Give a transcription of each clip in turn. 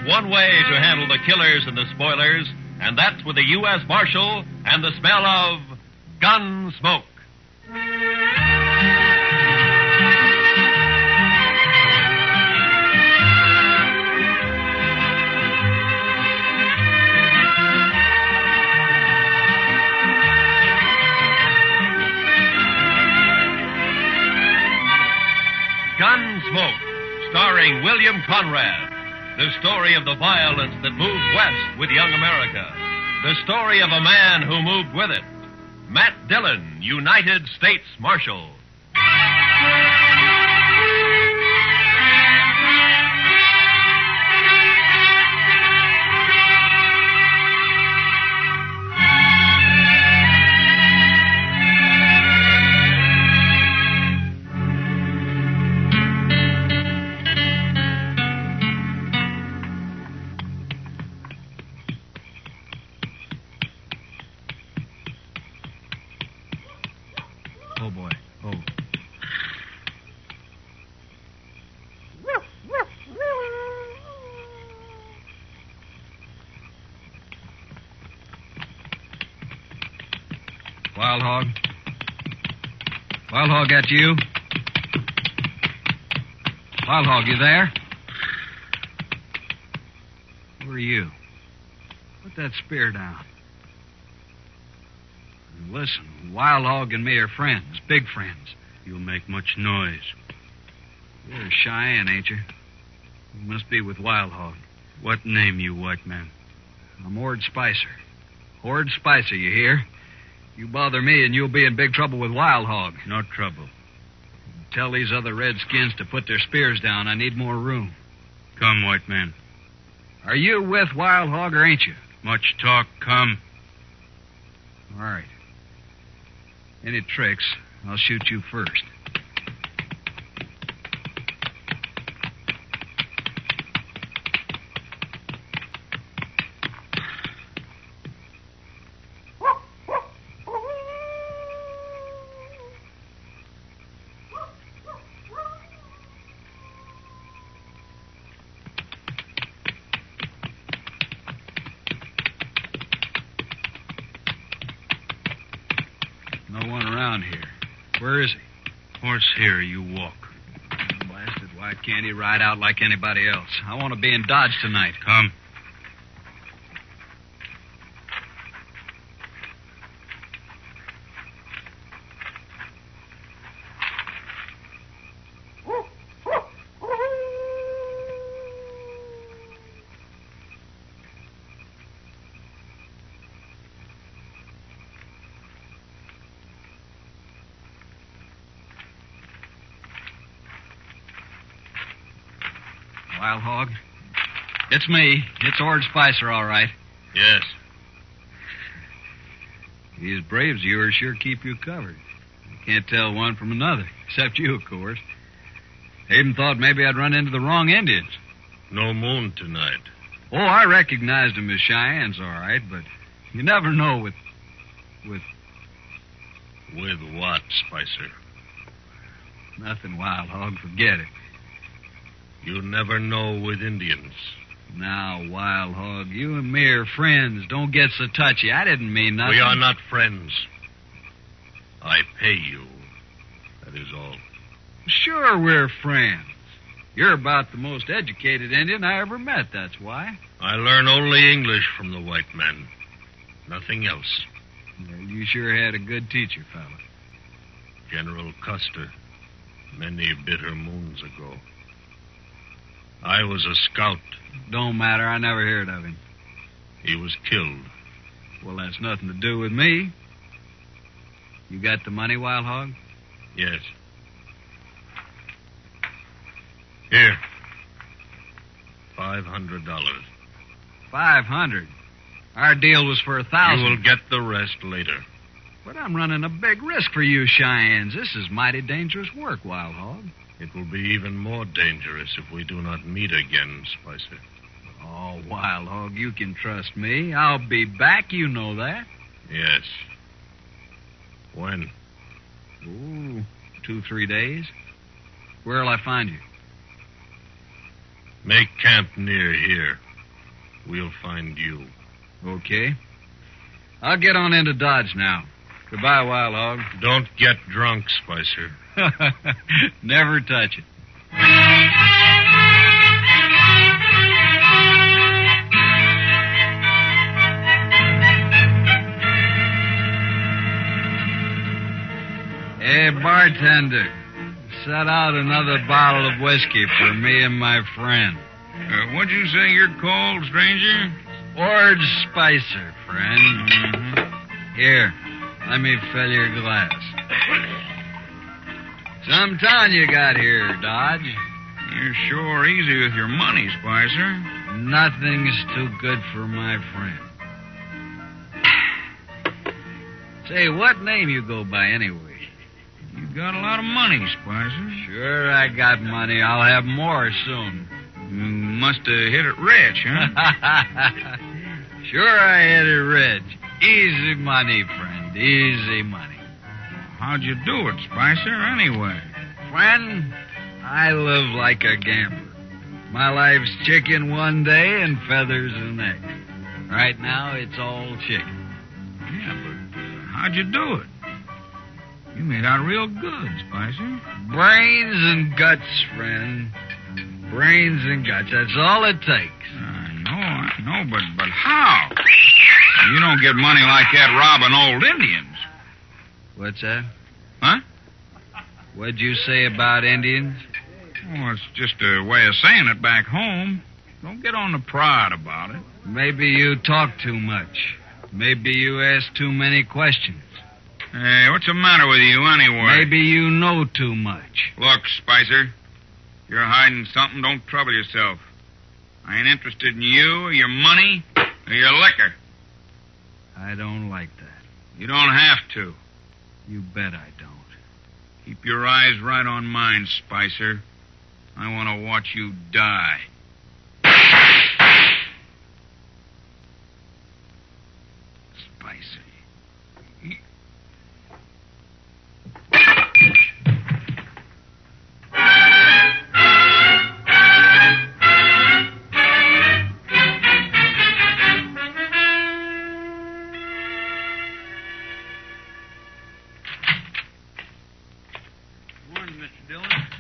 one way to handle the killers and the spoilers, and that's with the U.S. Marshal and the smell of Gunsmoke. Gunsmoke, starring William Conrad. The story of the violence that moved west with young America. The story of a man who moved with it. Matt Dillon, United States Marshal. Oh, boy. Oh. Wild Hog? Wild Hog, that you? Wild Hog, you there? Who are you? Put that spear down. Listen, Wild Hog and me are friends, big friends. You make much noise. You're Cheyenne, ain't you? You must be with Wild Hog. What name, you white man? I'm Ord Spicer. Ord Spicer, you hear? You bother me and you'll be in big trouble with Wild Hog. No trouble. Tell these other redskins to put their spears down. I need more room. Come, white man. Are you with Wild Hog or ain't you? Much talk, come. All right. Any tricks, I'll shoot you first. No one around here. Where is he? Horse here, you walk. Blasted, why can't he ride out like anybody else? I want to be in Dodge tonight. Come. Wild Hog? It's me. It's Ord Spicer, all right. Yes. These braves of yours sure keep you covered. You can't tell one from another, except you, of course. I even thought maybe I'd run into the wrong Indians. No moon tonight. Oh, I recognized them as Cheyennes, all right, but you never know with... With what, Spicer? Nothing, Wild Hog. Forget it. You never know with Indians. Now, Wild Hog, you and me are friends. Don't get so touchy. I didn't mean nothing. We are not friends. I pay you. That is all. Sure we're friends. You're about the most educated Indian I ever met, that's why. I learn only English from the white man. Nothing else. Well, you sure had a good teacher, fella. General Custer, many bitter moons ago. I was a scout. Don't matter. I never heard of him. He was killed. Well, that's nothing to do with me. You got the money, Wild Hog? Yes. Here. $500. 500? Our deal was for 1,000. You will get the rest later. But I'm running a big risk for you Cheyennes. This is mighty dangerous work, Wild Hog. It will be even more dangerous if we do not meet again, Spicer. Oh, Wild Hog, you can trust me. I'll be back, you know that. Yes. When? Ooh, 2-3 days. Where'll I find you? Make camp near here. we'll find you. Okay. I'll get on into Dodge now. Goodbye, Wild Hog. Don't get drunk, Spicer. Never touch it. Hey, bartender, set out another bottle of whiskey for me and my friend. What'd you say you're called, stranger? Ord Spicer, friend. Mm-hmm. Here, let me fill your glass. Some town you got here, Dodge. You're sure easy with your money, Spicer. Nothing's too good for my friend. Say, what name you go by anyway? You got a lot of money, Spicer. Sure, I got money. I'll have more soon. You must have hit it rich, huh? Sure, I hit it rich. Easy money, friend. Easy money. How'd you do it, Spicer, anyway? Friend, I live like a gambler. My life's chicken one day and feathers the next. Right now, it's all chicken. Yeah, but how'd you do it? You made out real good, Spicer. Brains and guts, friend. Brains and guts. That's all it takes. I know, but how? You don't get money like that robbing old Indians. What's that? Huh? What'd you say about Indians? Oh, it's just a way of saying it back home. Don't get on the prod about it. Maybe you talk too much. Maybe you ask too many questions. Hey, what's the matter with you anyway? Maybe you know too much. Look, Spicer, if you're hiding something, don't trouble yourself. I ain't interested in you or your money or your liquor. I don't like that. You don't have to. You bet I don't. Keep your eyes right on mine, Spicer. I want to watch you die. Spicer.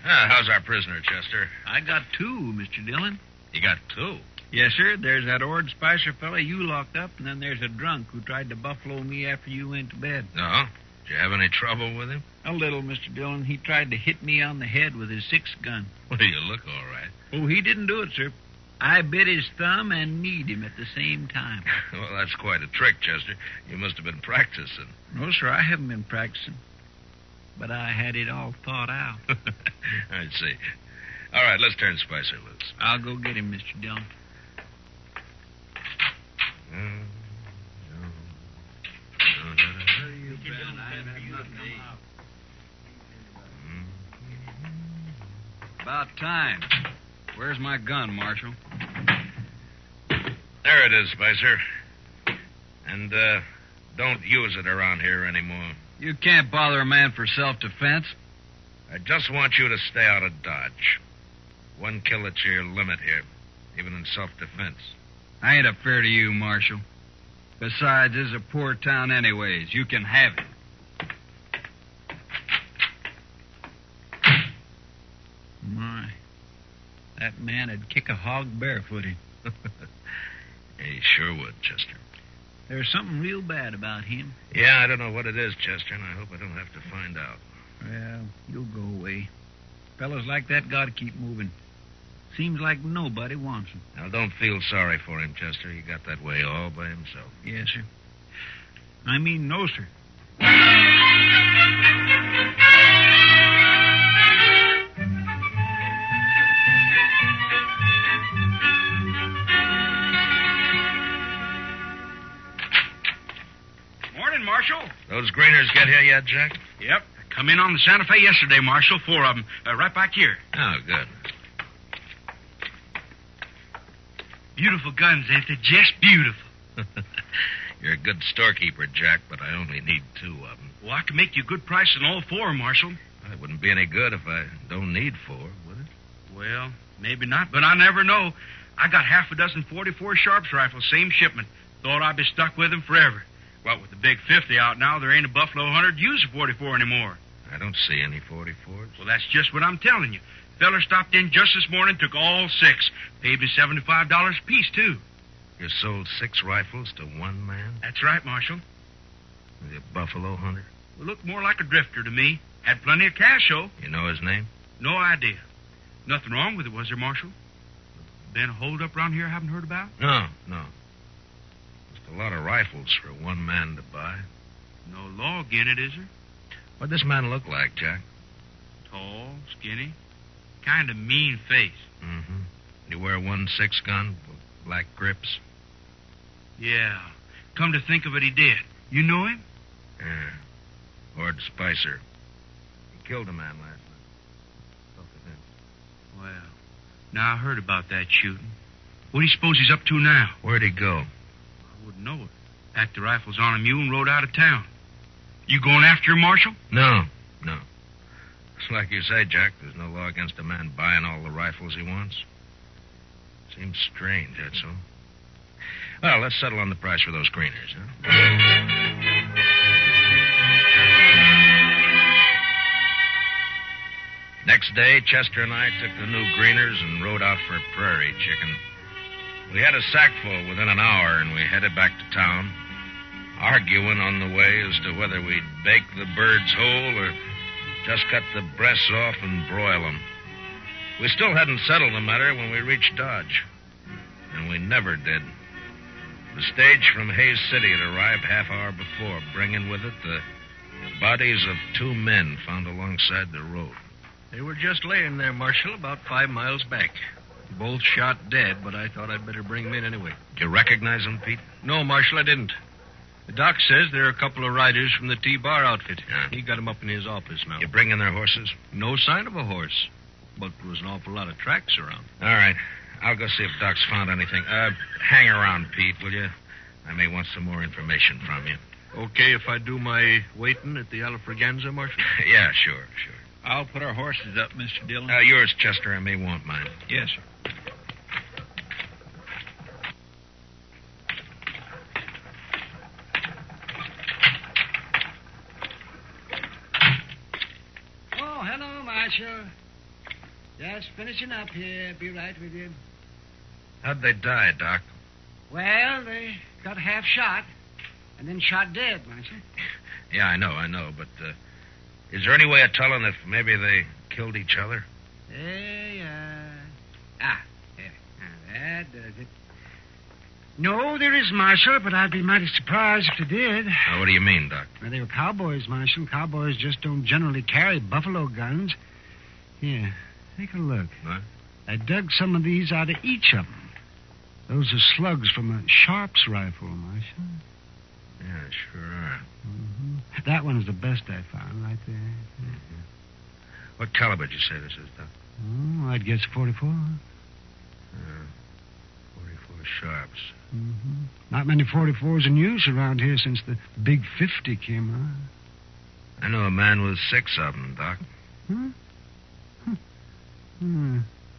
How's our prisoner, Chester? I got two, Mr. Dillon. You got two? Yes, sir. There's that Ord Spicer fella you locked up, and then there's a drunk who tried to buffalo me after you went to bed. No? Did you have any trouble with him? A little, Mr. Dillon. He tried to hit me on the head with his 6-gun. Well, you look all right. Oh, he didn't do it, sir. I bit his thumb and kneed him at the same time. Well, that's quite a trick, Chester. You must have been practicing. No, sir, I haven't been practicing. But I had it all thought out. I see. All right, let's turn Spicer loose. I'll go get him, Mr. Dillon. About time. Where's my gun, Marshal? There it is, Spicer. And, don't use it around here anymore. You can't bother a man for self-defense. I just want you to stay out of Dodge. One kill at your limit here, even in self-defense. I ain't afraid of you, Marshal. Besides, this is a poor town anyways. You can have it. My, that man would kick a hog barefooted. He sure would, Chester. There's something real bad about him. Yeah, I don't know what it is, Chester, and I hope I don't have to find out. Well, you'll go away. Fellas like that got to keep moving. Seems like nobody wants him. Now, don't feel sorry for him, Chester. He got that way all by himself. Yes, sir. I mean, no, sir. Morning, Marshal. Those greeners get here yet, Jack? Yep. Come in on the Santa Fe yesterday, Marshal. 4 of them. Right back here. Oh, good. Beautiful guns, ain't they? Just beautiful. You're a good storekeeper, Jack, but I only need 2 of them. Well, I can make you a good price on all 4, Marshal. It wouldn't be any good if I don't need 4, would it? Well, maybe not, but I never know. I got half a dozen 44 Sharps rifles, same shipment. Thought I'd be stuck with them forever. What with the big 50 out now, there ain't a Buffalo hunter to use a 44 anymore. I don't see any 44s. Well, that's just what I'm telling you. Feller stopped in just this morning, took all 6. Paid me $75 a piece, too. You sold 6 rifles to one man? That's right, Marshal. Was he a buffalo hunter? Well, looked more like a drifter to me. Had plenty of cash, though. You know his name? No idea. Nothing wrong with it, was there, Marshal? Been a holdup around here I haven't heard about? No. Just a lot of rifles for one man to buy. No law agin it, is there? What'd this man look like, Jack? Tall, skinny, kind of mean face. Mm-hmm. Did he wear 1 6-gun with black grips? Yeah. Come to think of it, he did. You know him? Yeah. Ord Spicer. He killed a man last night. Spoke with him. Well, now I heard about that shooting. What do you suppose he's up to now? Where'd he go? I wouldn't know it. Packed the rifles on a mule and rode out of town. You going after him, Marshal? No. It's like you say, Jack. There's no law against a man buying all the rifles he wants. Seems strange, that's all. Well, let's settle on the price for those greeners, huh? Next day, Chester and I took the new greeners and rode out for prairie chicken. We had a sackful within an hour, and we headed back to town, arguing on the way as to whether we'd bake the birds whole or just cut the breasts off and broil them. We still hadn't settled the matter when we reached Dodge, and we never did. The stage from Hayes City had arrived half hour before, bringing with it the bodies of 2 men found alongside the road. They were just laying there, Marshal, about 5 miles back. Both shot dead, but I thought I'd better bring them in anyway. Did you recognize them, Pete? No, Marshal, I didn't. The doc says they're a couple of riders from the T-Bar outfit. Yeah. He got them up in his office now. You bringing their horses? No sign of a horse, but there was an awful lot of tracks around. All right. I'll go see if Doc's found anything. Hang around, Pete, will you? I may want some more information from you. Okay if I do my waiting at the Alfraganza, Marshal? Yeah, sure. I'll put our horses up, Mr. Dillon. Yours, Chester. I may want mine. Yes, sir. Oh, hello, Marshal. Just finishing up here. Be right with you. How'd they die, Doc? Well, they got half shot and then shot dead, Marshal. Yeah, I know, but is there any way of telling if maybe they killed each other? That does it. No, there is, Marshal, but I'd be mighty surprised if they did. What do you mean, Doc? Well, they were cowboys, Marshal. Cowboys just don't generally carry buffalo guns. Here, take a look. What? I dug some of these out of each of them. Those are slugs from a Sharp's rifle, Marshal. Yeah, sure are. Mm-hmm. That one's the best I found right there. Mm-hmm. What caliber did you say this is, Doc? Oh, I'd guess 44. 44 Sharps. Mm-hmm. Not many 44s in use around here since the big 50 came on. I know a man with 6 of them, Doc.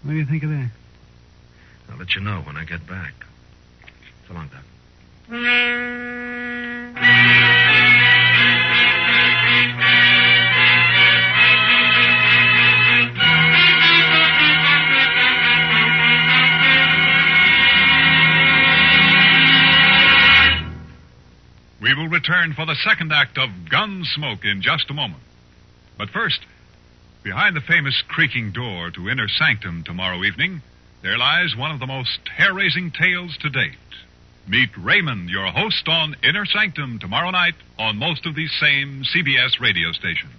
What do you think of that? I'll let you know when I get back. So long, Doc. We will return for the second act of Gunsmoke in just a moment. But first, behind the famous creaking door to Inner Sanctum tomorrow evening, there lies one of the most hair-raising tales to date. Meet Raymond, your host, on Inner Sanctum tomorrow night on most of these same CBS radio stations.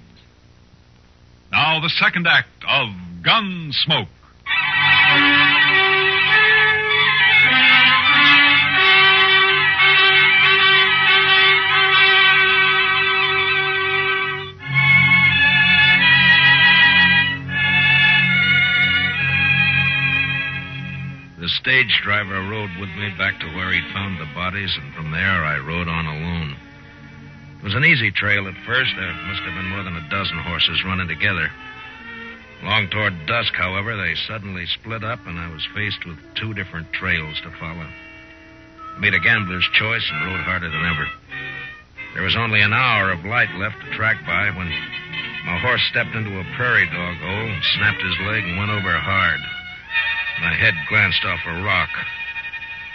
Now, the second act of Gunsmoke. The stage driver rode with me back to where he'd found the bodies, and from there I rode on alone. It was an easy trail at first. There must have been more than a dozen horses running together. Long toward dusk, however, they suddenly split up, and I was faced with two different trails to follow. I made a gambler's choice and rode harder than ever. There was only an hour of light left to track by when my horse stepped into a prairie dog hole, snapped his leg, and went over hard. My head glanced off a rock.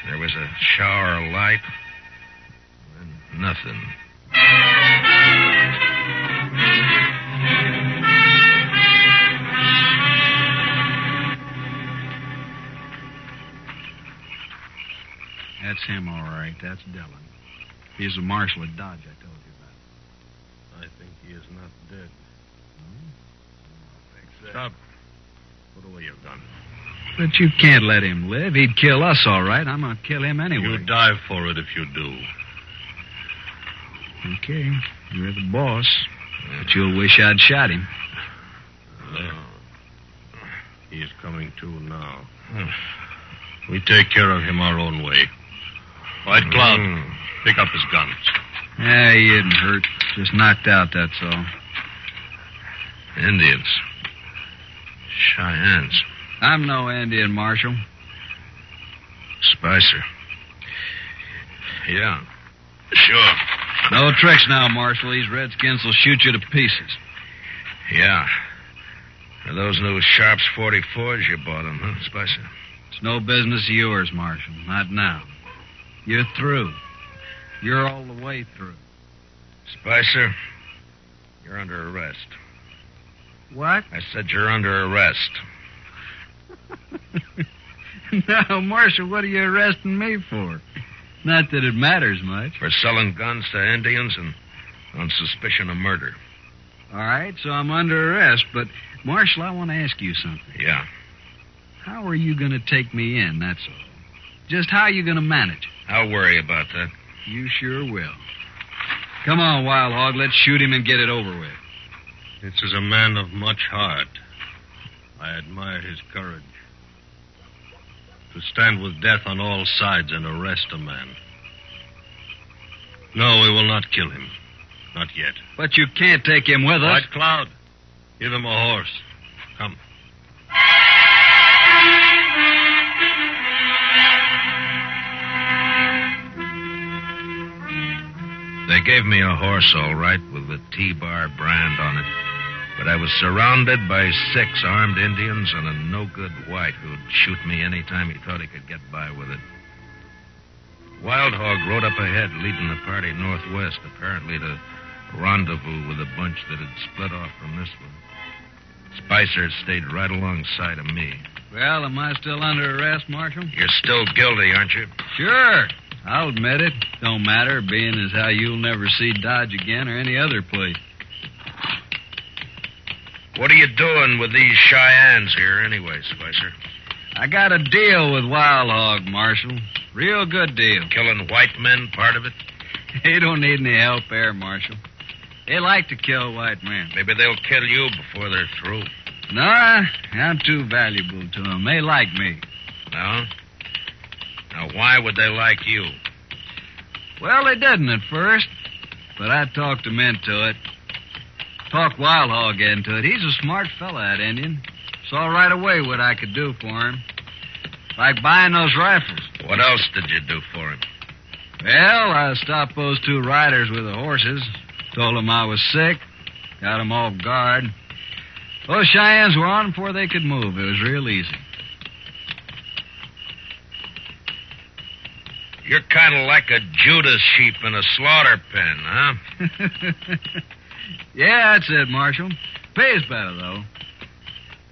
There was a shower of light, and nothing. That's him, all right. That's Dillon. He's the marshal at Dodge I told you about. I think he is not dead. Hmm? Stop. Put away your gun. But you can't let him live. He'd kill us, all right. I'm going to kill him anyway. You'll die for it if you do. Okay. You're the boss. But you'll wish I'd shot him. He is coming to now. We take care of him our own way. White Cloud, pick up his guns. Yeah, he isn't hurt. Just knocked out, that's all. Indians. Cheyennes. I'm no Indian, Marshal. Spicer. Yeah. Sure. No tricks now, Marshal. These redskins will shoot you to pieces. Yeah. Are those new Sharps 44s you bought them, huh, Spicer? It's no business of yours, Marshal. Not now. You're through. You're all the way through. Spicer, you're under arrest. What? I said you're under arrest. No, Marshal, what are you arresting me for? Not that it matters much. For selling guns to Indians and on suspicion of murder. All right, so I'm under arrest, but, Marshal, I want to ask you something. Yeah. How are you going to take me in, that's all? Just how are you going to manage? I'll worry about that. You sure will. Come on, Wild Hog, let's shoot him and get it over with. This is a man of much heart. I admire his courage. To stand with death on all sides and arrest a man. No, we will not kill him. Not yet. But you can't take him with us. White Cloud, give him a horse. Come. They gave me a horse, all right, with the T-Bar brand on it. But I was surrounded by 6 armed Indians and a no-good white who'd shoot me any time he thought he could get by with it. Wild Hog rode up ahead, leading the party northwest, apparently to rendezvous with a bunch that had split off from this one. Spicer stayed right alongside of me. Well, am I still under arrest, Marshal? You're still guilty, aren't you? Sure. I'll admit it. Don't matter, being as how you'll never see Dodge again or any other place. What are you doing with these Cheyennes here anyway, Spicer? I got a deal with Wild Hog, Marshal. Real good deal. Killing white men, part of it? They don't need any help there, Marshal. They like to kill white men. Maybe they'll kill you before they're through. No, I'm too valuable to them. They like me. No? Now, why would they like you? Well, they didn't at first, but I talked them into it. Talked Wild Hog into it. He's a smart fella, that Indian. Saw right away what I could do for him. Like buying those rifles. What else did you do for him? Well, I stopped those 2 riders with the horses. Told them I was sick. Got them off guard. Those Cheyennes were on before they could move. It was real easy. You're kind of like a Judas sheep in a slaughter pen, huh? Yeah, that's it, Marshal. Pays better, though.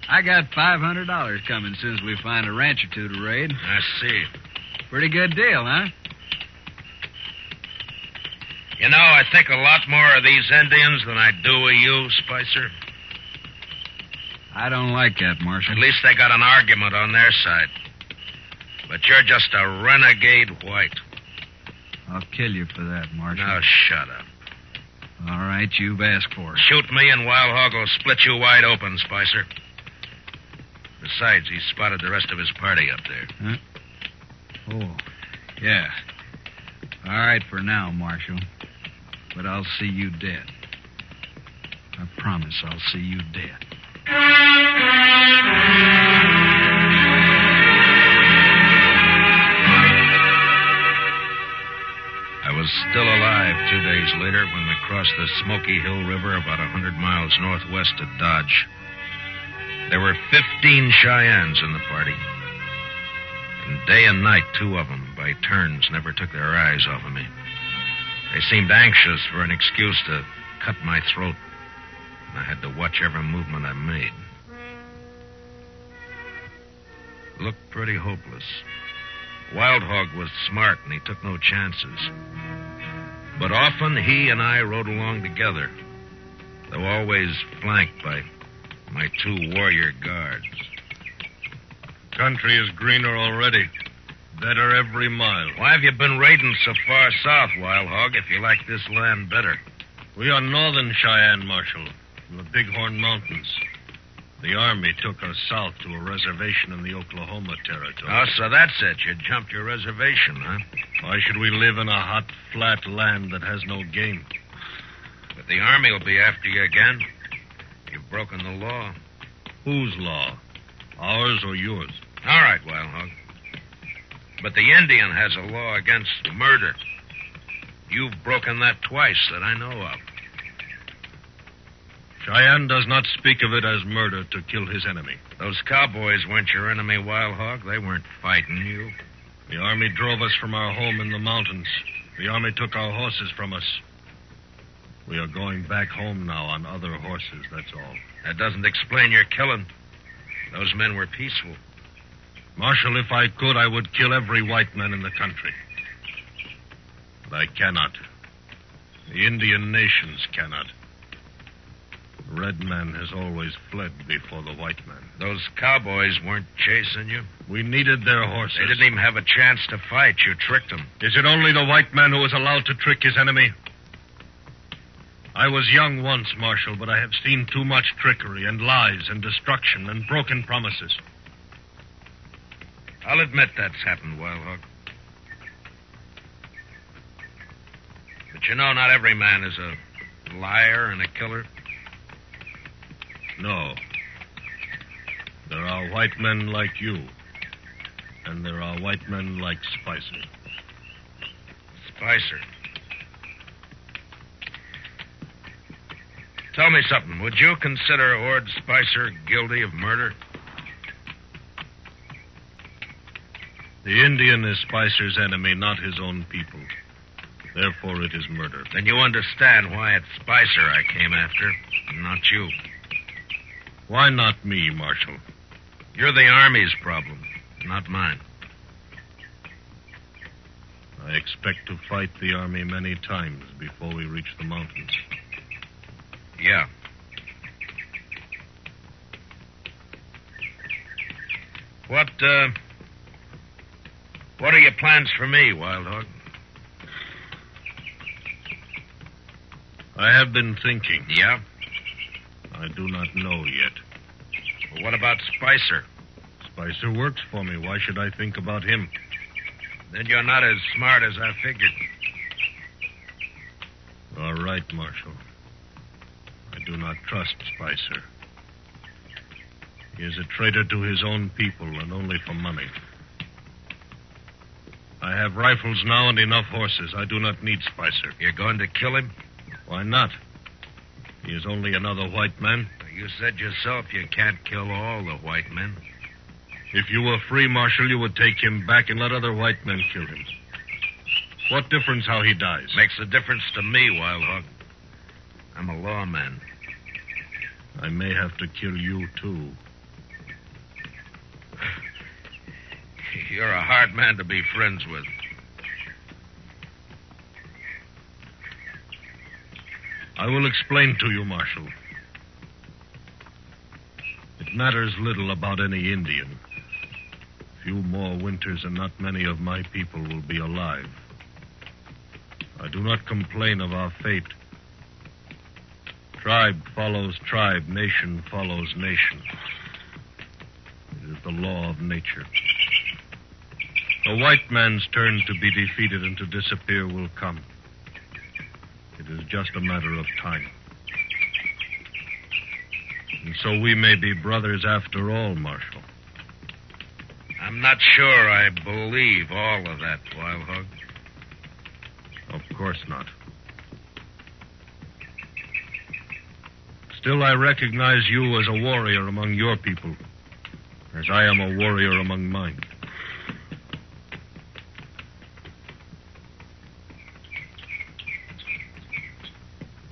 I got $500 coming as soon as we find a ranch or 2 to raid. I see. Pretty good deal, huh? You know, I think a lot more of these Indians than I do of you, Spicer. I don't like that, Marshal. At least they got an argument on their side. But you're just a renegade white. I'll kill you for that, Marshal. Now, shut up. All right, you've asked for it. Shoot me and Wild Hog will split you wide open, Spicer. Besides, he's spotted the rest of his party up there. Huh? Oh, yeah. All right for now, Marshal. But I'll see you dead. I promise I'll see you dead. I was still alive 2 days later when we crossed the Smoky Hill River about 100 miles northwest of Dodge. There were 15 Cheyennes in the party. And day and night, 2 of them, by turns, never took their eyes off of me. They seemed anxious for an excuse to cut my throat. And I had to watch every movement I made. Looked pretty hopeless. Wild Hog was smart, and he took no chances. But often he and I rode along together, though always flanked by my 2 warrior guards. Country is greener already. Better every mile. Why have you been raiding so far south, Wild Hog, if you like this land better? We are northern Cheyenne, Marshal, from the Bighorn Mountains. The Army took us south to a reservation in the Oklahoma Territory. Oh, so that's it. You jumped your reservation, huh? Why should we live in a hot, flat land that has no game? But the Army will be after you again. You've broken the law. Whose law? Ours or yours? All right, Wild Hog. But the Indian has a law against murder. You've broken that twice that I know of. Cheyenne does not speak of it as murder to kill his enemy. Those cowboys weren't your enemy, Wild Hog. They weren't fighting you. The Army drove us from our home in the mountains. The Army took our horses from us. We are going back home now on other horses, that's all. That doesn't explain your killing. Those men were peaceful. Marshal, if I could, I would kill every white man in the country. But I cannot. The Indian nations cannot. The red man has always fled before the white man. Those cowboys weren't chasing you? We needed their horses. They didn't even have a chance to fight. You tricked them. Is it only the white man who is allowed to trick his enemy? I was young once, Marshal, but I have seen too much trickery and lies and destruction and broken promises. I'll admit that's happened, Wild Hog. But you know, not every man is a liar and a killer. No. There are white men like you. And there are white men like Spicer. Spicer. Tell me something. Would you consider Ord Spicer guilty of murder? The Indian is Spicer's enemy, not his own people. Therefore, it is murder. Then you understand why it's Spicer I came after, not you. Why not me, Marshal? You're the Army's problem, not mine. I expect to fight the Army many times before we reach the mountains. Yeah. What are your plans for me, Wild Hog? I have been thinking. Yeah? I do not know yet. Well, what about Spicer? Spicer works for me. Why should I think about him? Then you're not as smart as I figured. All right, Marshal. I do not trust Spicer. He is a traitor to his own people and only for money. I have rifles now and enough horses. I do not need Spicer. You're going to kill him? Why not? He is only another white man. You said yourself you can't kill all the white men. If you were free, Marshal, you would take him back and let other white men kill him. What difference how he dies? Makes a difference to me, Wild Hog. I'm a lawman. I may have to kill you, too. You're a hard man to be friends with. I will explain to you, Marshal. It matters little about any Indian. Few more winters and not many of my people will be alive. I do not complain of our fate. Tribe follows tribe, nation follows nation. It is the law of nature. The white man's turn to be defeated and to disappear will come. It is just a matter of time. And so we may be brothers after all, Marshal. I'm not sure I believe all of that, Wild Hog. Of course not. Still, I recognize you as a warrior among your people, as I am a warrior among mine.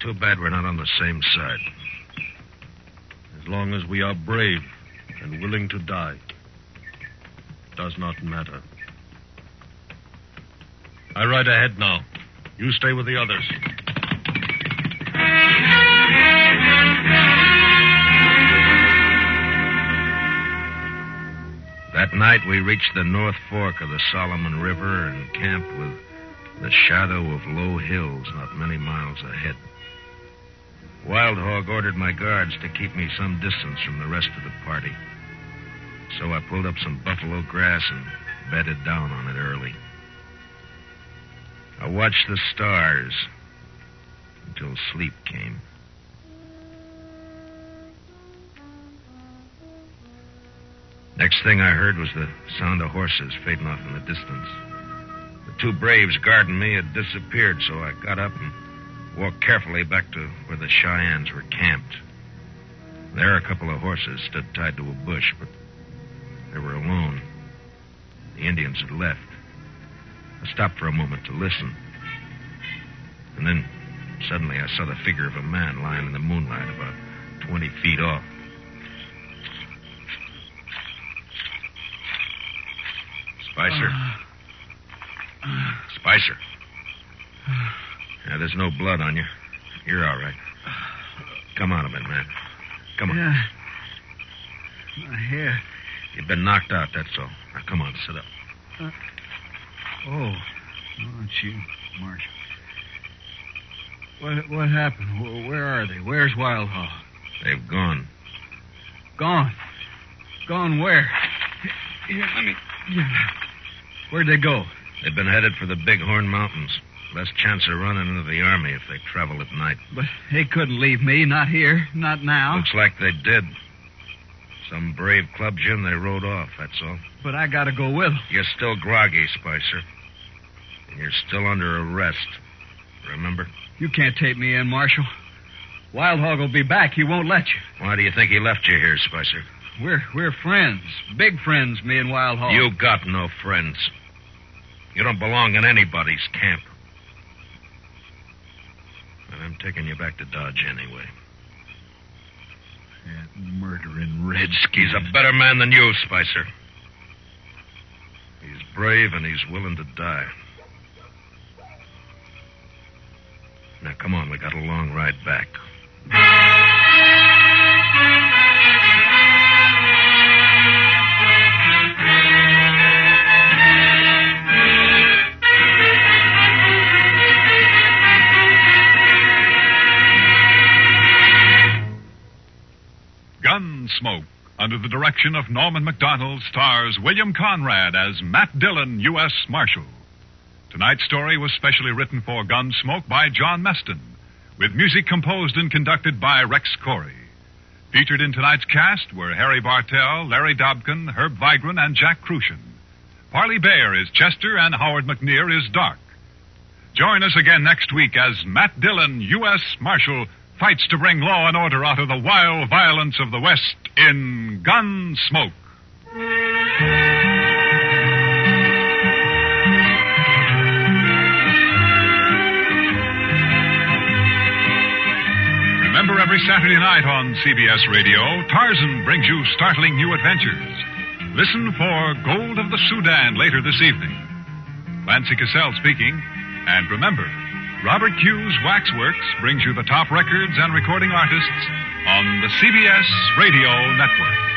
Too bad we're not on the same side. As long as we are brave and willing to die, it does not matter. I ride ahead now. You stay with the others. That night, we reached the North Fork of the Solomon River and camped with the shadow of low hills not many miles ahead. Wild Hog ordered my guards to keep me some distance from the rest of the party. So I pulled up some buffalo grass and bedded down on it early. I watched the stars until sleep came. Next thing I heard was the sound of horses fading off in the distance. The two braves guarding me had disappeared, so I got up and walked carefully back to where the Cheyennes were camped. There, a couple of horses stood tied to a bush, but they were alone. The Indians had left. I stopped for a moment to listen. And then, suddenly, I saw the figure of a man lying in the moonlight about 20 feet off. Spicer? Spicer? Yeah, there's no blood on you. You're all right. Come on a minute, man. Come on. Yeah. My head. You've been knocked out, that's all. Now, come on, sit up. Oh, it's you, Marshal. What happened? Where are they? Where's Wild Hog? They've gone. Gone? Gone where? Here, let me... Where'd they go? They've been headed for the Bighorn Mountains. Less chance of running into the army if they travel at night. But they couldn't leave me. Not here. Not now. Looks like they did. Some brave clubbed you and they rode off, that's all. But I gotta go with them. You're still groggy, Spicer. And you're still under arrest. Remember? You can't take me in, Marshal. Wild Hog will be back. He won't let you. Why do you think he left you here, Spicer? We're friends. Big friends, me and Wild Hog. You got no friends. You don't belong in anybody's camp. And I'm taking you back to Dodge anyway. That murdering redskin. He's a better man than you, Spicer. He's brave and he's willing to die. Now, come on, we got a long ride back. Gunsmoke, under the direction of Norman MacDonald, stars William Conrad as Matt Dillon, U.S. Marshal. Tonight's story was specially written for Gunsmoke by John Meston, with music composed and conducted by Rex Corey. Featured in tonight's cast were Harry Bartell, Larry Dobkin, Herb Vigran, and Jack Crucian. Parley Bear is Chester, and Howard McNear is Dark. Join us again next week as Matt Dillon, U.S. Marshal, fights to bring law and order out of the wild violence of the West in Gunsmoke. Remember, every Saturday night on CBS Radio, Tarzan brings you startling new adventures. Listen for Gold of the Sudan later this evening. Clancy Cassell speaking. And remember, Robert Q's Waxworks brings you the top records and recording artists on the CBS Radio Network.